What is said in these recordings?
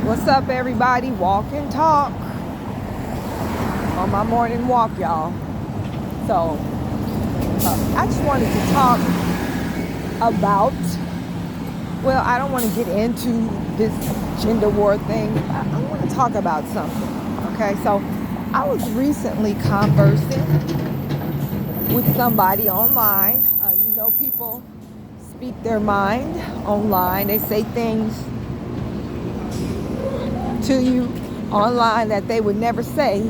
What's up, everybody? Walk and talk on my morning walk, y'all. So, I just wanted to talk about, well, I don't want to get into this gender war thing. I want to talk about something, okay? So, I was recently conversing with somebody online. People speak their mind online. They say things to you online that they would never say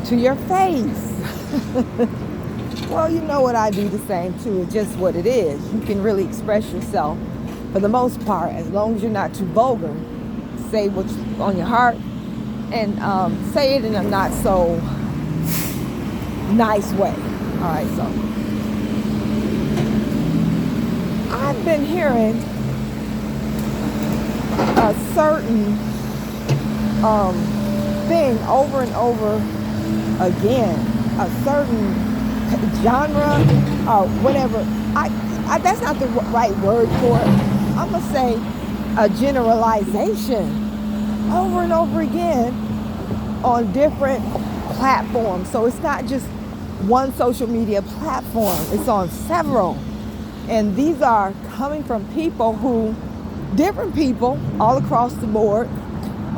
to your face. Well, you know what, I do the same too. It's just what it is. You can really express yourself for the most part, as long as you're not too vulgar. Say what's on your heart and say it in a not so nice way. All right, so I've been hearing a certain thing over and over again, a certain genre or whatever. I that's not the right word for it. I'm gonna say a generalization over and over again on different platforms. So it's not just one social media platform, it's on several. And these are coming from different people all across the board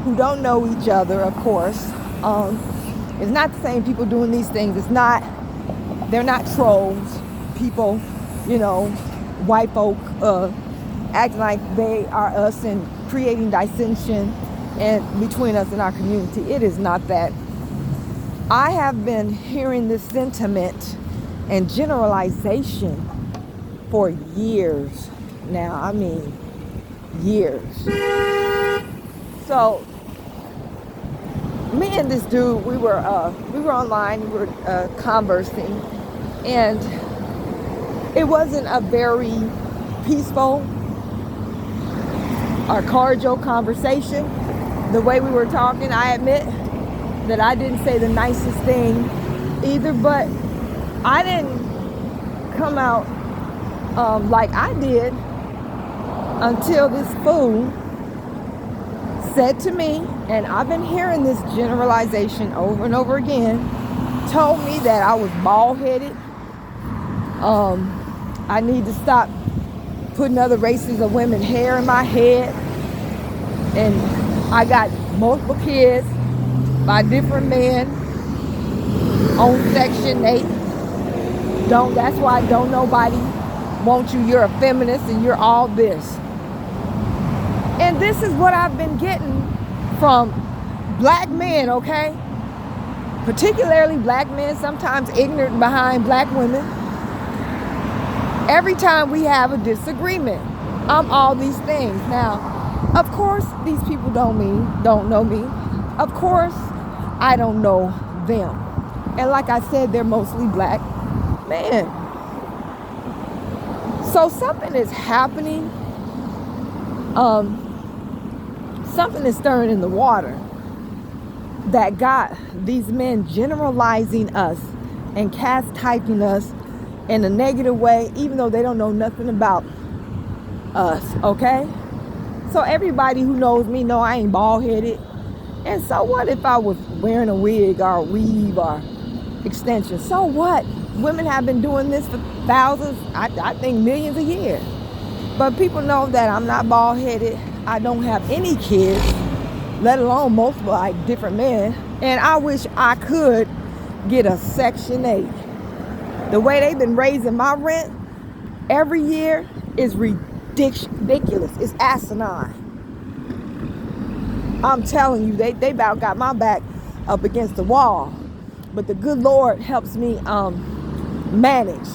who don't know each other, of course. It's not the same people doing these things. They're not trolls. People, white folk acting like they are us and creating dissension and between us and our community. It is not that. I have been hearing this sentiment and generalization for years now. I mean, years. So, me and this dude, we were online, we were conversing, and it wasn't a very peaceful or cordial conversation. The way we were talking, I admit that I didn't say the nicest thing either, but I didn't come out like I did until this fool said to me, and I've been hearing this generalization over and over again, told me that I was bald-headed. I need to stop putting other races of women hair in my head, and I got multiple kids by different men on Section 8. That's why don't nobody want you. You're a feminist and you're all this. And this is what I've been getting from black men, okay? Particularly black men, sometimes ignorant behind black women. Every time we have a disagreement, I'm all these things. Now, of course, these people don't know me. Of course, I don't know them. And like I said, they're mostly black men. So something is happening. Something is stirring in the water that got these men generalizing us and cast-typing us in a negative way, even though they don't know nothing about us, okay? So everybody who knows me know I ain't bald-headed. And so what if I was wearing a wig or a weave or extensions? So what? Women have been doing this for thousands, I think millions a year. But people know that I'm not bald-headed. I don't have any kids, let alone multiple different men. And I wish I could get a Section 8. The way they've been raising my rent every year is ridiculous. It's asinine. I'm telling you, they about got my back up against the wall. But the good Lord helps me manage.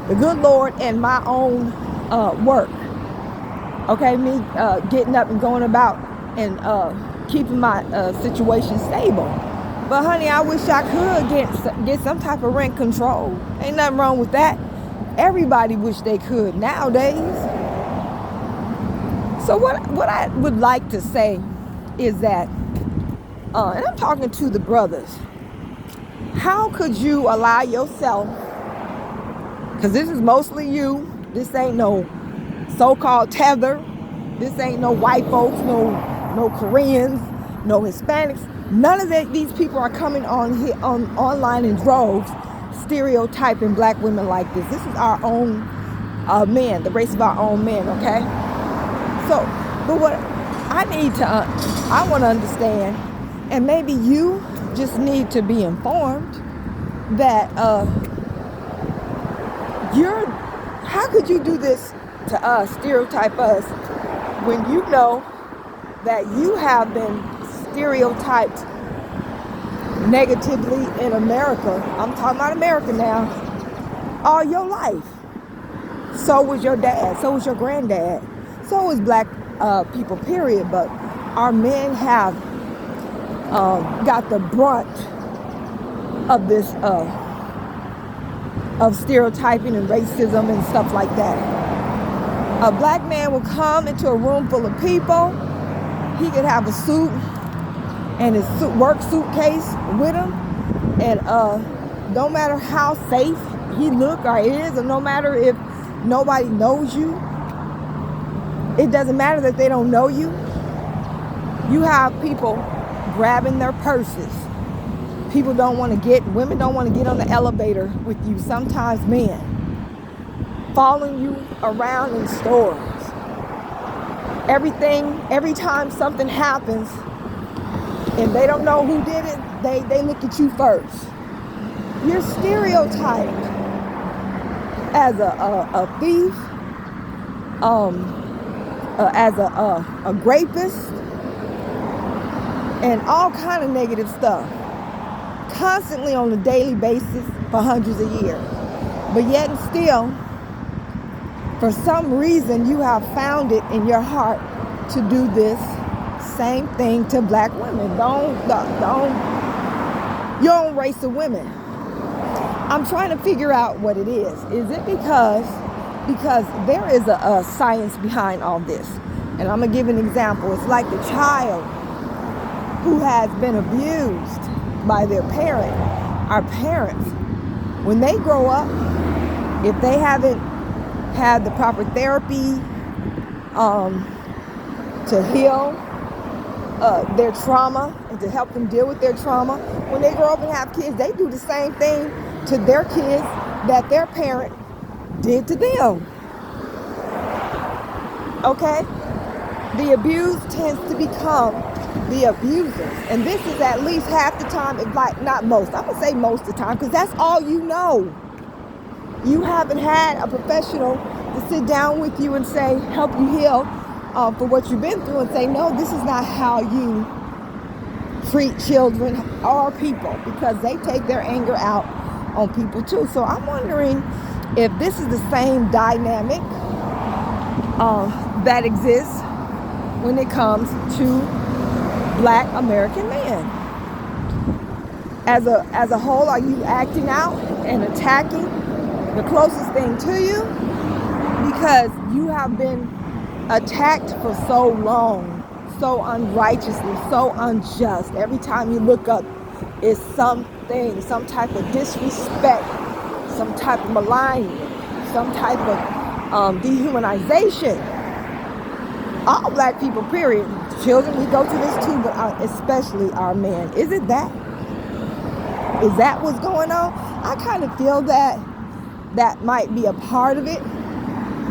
The good Lord and my own work. Okay, me getting up and going about and keeping my situation stable. But honey, I wish I could get some type of rent control. Ain't nothing wrong with that. Everybody wish they could nowadays. So what I would like to say is that, and I'm talking to the brothers, how could you allow yourself, because this is mostly you, this ain't no so-called tether, this ain't no white folks, no no Koreans, no Hispanics. None of these people are coming on here online in droves, stereotyping black women like this. This is our own men, the race of our own men, okay? So, but what I want to understand, and maybe you just need to be informed that how could you do this to us, stereotype us, when you know that you have been stereotyped negatively in America? I'm talking about America now, all your life. So was your dad, so was your granddad, so was black people, period. But our men have got the brunt of this of stereotyping and racism and stuff like that. A black man will come into a room full of people. He could have a suit and his work suitcase with him, and no matter how safe he look or is, or no matter if nobody knows you, it doesn't matter that they don't know you. You have people grabbing their purses. Women don't want to get on the elevator with you. Sometimes men following you around in stores. Every time something happens and they don't know who did it, they look at you first. You're stereotyped as a thief, as a rapist, and all kind of negative stuff, constantly on a daily basis for hundreds of years. But yet and still, for some reason, you have found it in your heart to do this same thing to black women. Your own race of women. I'm trying to figure out what it is. Is it because there is a science behind all this? And I'm going to give an example. It's like the child who has been abused by their parent. Our parents, when they grow up, if they haven't had the proper therapy to heal their trauma and to help them deal with their trauma, when they grow up and have kids, they do the same thing to their kids that their parent did to them. Okay? The abused tends to become the abusers. And this is at least half the time, if like not most. I'm going to say most of the time, because that's all you know. You haven't had a professional to sit down with you and say, help you heal for what you've been through, and say, no, this is not how you treat children or people, because they take their anger out on people too. So I'm wondering if this is the same dynamic that exists when it comes to black American men. As a whole, are you acting out and attacking the closest thing to you because you have been attacked for so long, so unrighteously, so unjust? Every time you look up, it's something, some type of disrespect, some type of maligning, some type of dehumanization. All black people, period. Children, we go to this too, but especially our men. Is it that? Is that what's going on? I kind of feel that might be a part of it.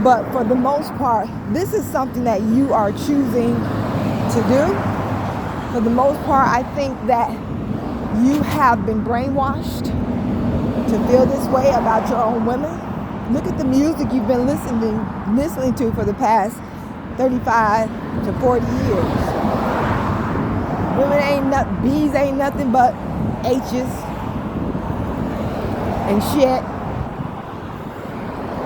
But for the most part, this is something that you are choosing to do. For the most part, I think that you have been brainwashed to feel this way about your own women. Look at the music you've been listening to for the past 35 to 40 years. Women B's ain't nothing but H's and shit.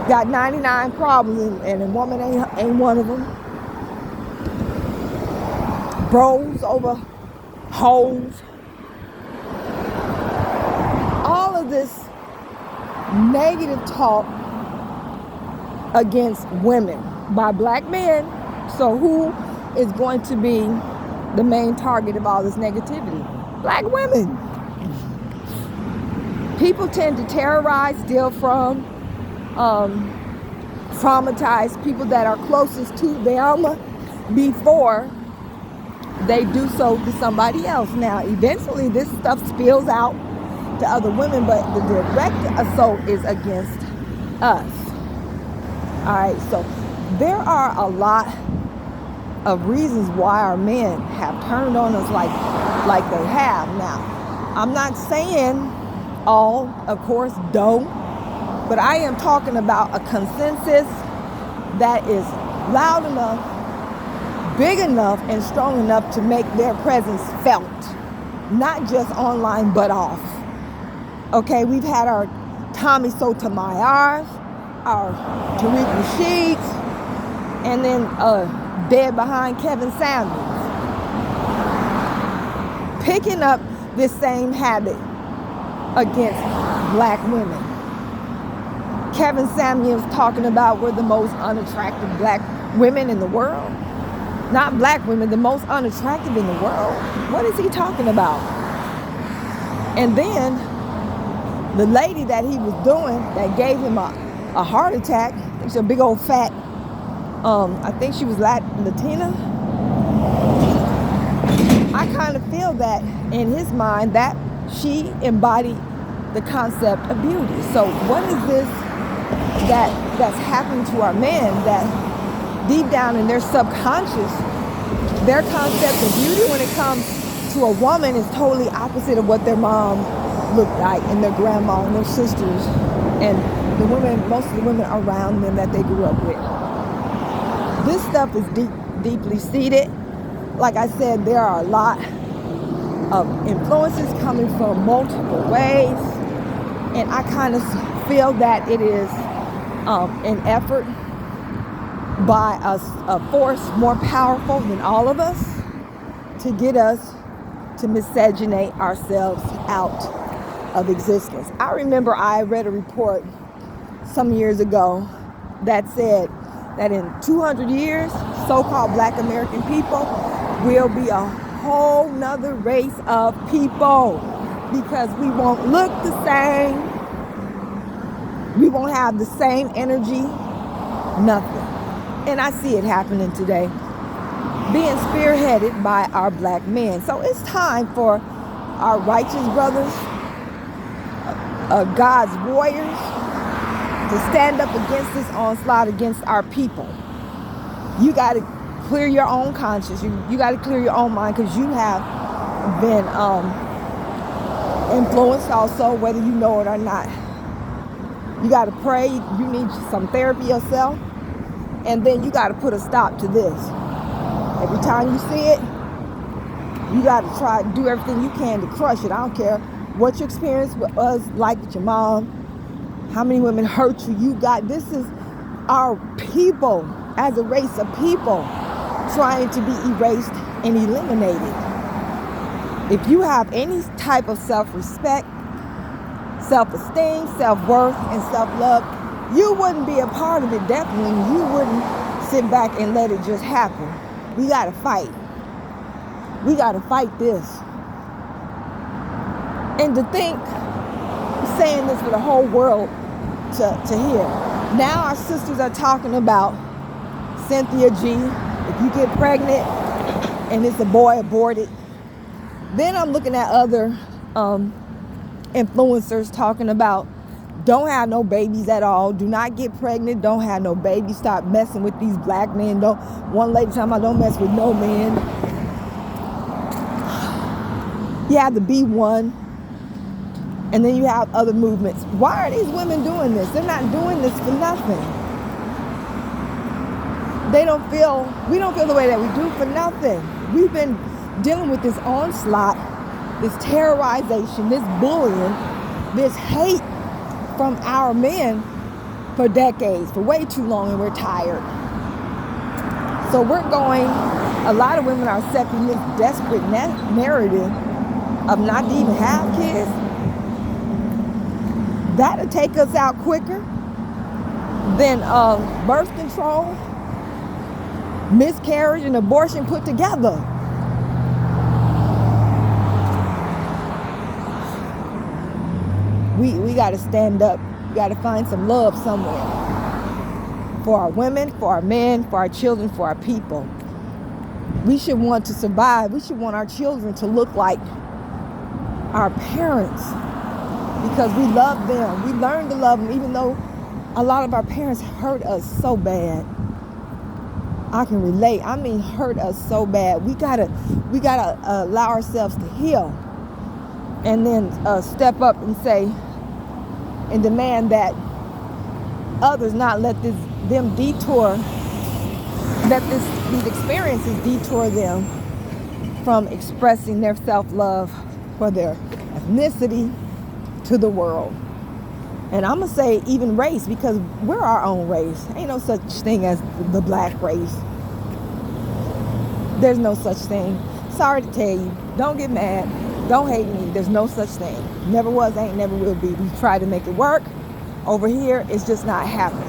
Got 99 problems and a woman ain't one of them. Bros over hoes. All of this negative talk against women by black men. So who is going to be the main target of all this negativity? Black women. People tend to terrorize, steal from, traumatize people that are closest to them before they do so to somebody else. Now, eventually this stuff spills out to other women, but the direct assault is against us. All right, so there are a lot of reasons why our men have turned on us like they have. Now, I'm not saying all, of course, don't, but I am talking about a consensus that is loud enough, big enough, and strong enough to make their presence felt, not just online but off. Okay, we've had our Tommy Sotomayor's, our Tariq Rashid's, and then dead behind Kevin Samuels, picking up this same habit against black women. Kevin Samuels talking about we're the most unattractive black women in the world. Not black women, the most unattractive in the world. What is he talking about? And then the lady that he was doing that gave him a heart attack, she's a big old fat, I think she was Latina. I kind of feel that in his mind that she embodied the concept of beauty. So what is this that's happening to our men that deep down in their subconscious, their concept of beauty when it comes to a woman is totally opposite of what their mom looked like and their grandma and their sisters and the women, most of the women around them that they grew up with. This stuff is deeply seated. Like I said, there are a lot of influences coming from multiple ways, and I kind of feel that it is an effort by a force more powerful than all of us to get us to miscegenate ourselves out of existence. I remember I read a report some years ago that said that in 200 years, so-called black American people will be a whole nother race of people because we won't look the same, we won't have the same energy, nothing. And I see it happening today, being spearheaded by our black men. So it's time for our righteous brothers, God's warriors, to stand up against this onslaught against our people. You got to clear your own conscience. You got to clear your own mind because you have been influenced also, whether you know it or not. You got to pray. You need some therapy yourself. And then you got to put a stop to this. Every time you see it, you got to try to do everything you can to crush it. I don't care what your experience was like with your mom, how many women hurt you. This is our people as a race of people trying to be erased and eliminated. If you have any type of self-respect, self-esteem, self-worth, and self-love, you wouldn't be a part of it, definitely. You wouldn't sit back and let it just happen. We got to fight. We got to fight this. And to think, I'm saying this for the whole world to hear. Now our sisters are talking about Cynthia G. If you get pregnant and it's a boy, abort it. Then I'm looking at other influencers talking about don't have no babies at all. Do not get pregnant. Don't have no babies. Stop messing with these black men. One lady talking about don't mess with no man. You have the B1. And then you have other movements. Why are these women doing this? They're not doing this for nothing. We don't feel the way that we do for nothing. We've been dealing with this onslaught, this terrorization, this bullying, this hate from our men for decades, for way too long, and we're tired. So a lot of women are accepting this desperate narrative of not to even have kids. That'll take us out quicker than birth control, miscarriage, and abortion put together. We got to stand up. We got to find some love somewhere for our women, for our men, for our children, for our people. We should want to survive. We should want our children to look like our parents because we love them. We learn to love them even though a lot of our parents hurt us so bad. I can relate. I mean, hurt us so bad. We gotta allow ourselves to heal, and then step up and say and demand that others not let these experiences detour them from expressing their self-love for their ethnicity to the world. And I'm going to say even race, because we're our own race. Ain't no such thing as the black race. There's no such thing. Sorry to tell you. Don't get mad. Don't hate me. There's no such thing. Never was, ain't, never will be. We try to make it work. Over here, it's just not happening.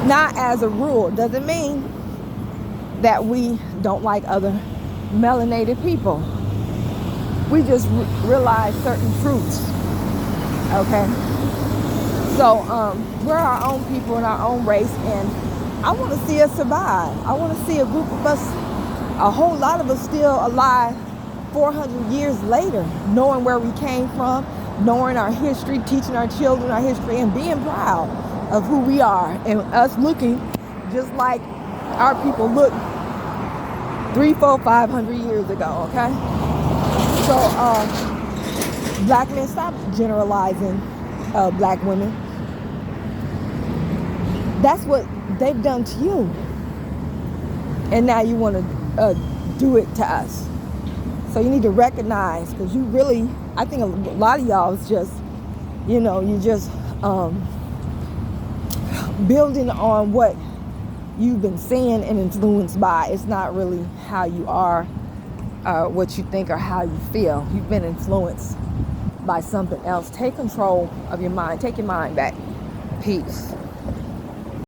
Not as a rule. Doesn't mean that we don't like other melanated people. We just realize certain truths. Okay? So we're our own people in our own race, and I want to see us survive. I want to see a group of us, a whole lot of us still alive 400 years later, knowing where we came from, knowing our history, teaching our children our history, and being proud of who we are, and us looking just like our people looked 300, 400, 500 years ago, okay? So black men, stop generalizing black women. That's what they've done to you. And now you want to do it to us. So you need to recognize, because you really, I think a lot of y'all is just, you're just building on what you've been seeing and influenced by. It's not really how you are, what you think, or how you feel. You've been influenced by something else. Take control of your mind. Take your mind back. Peace.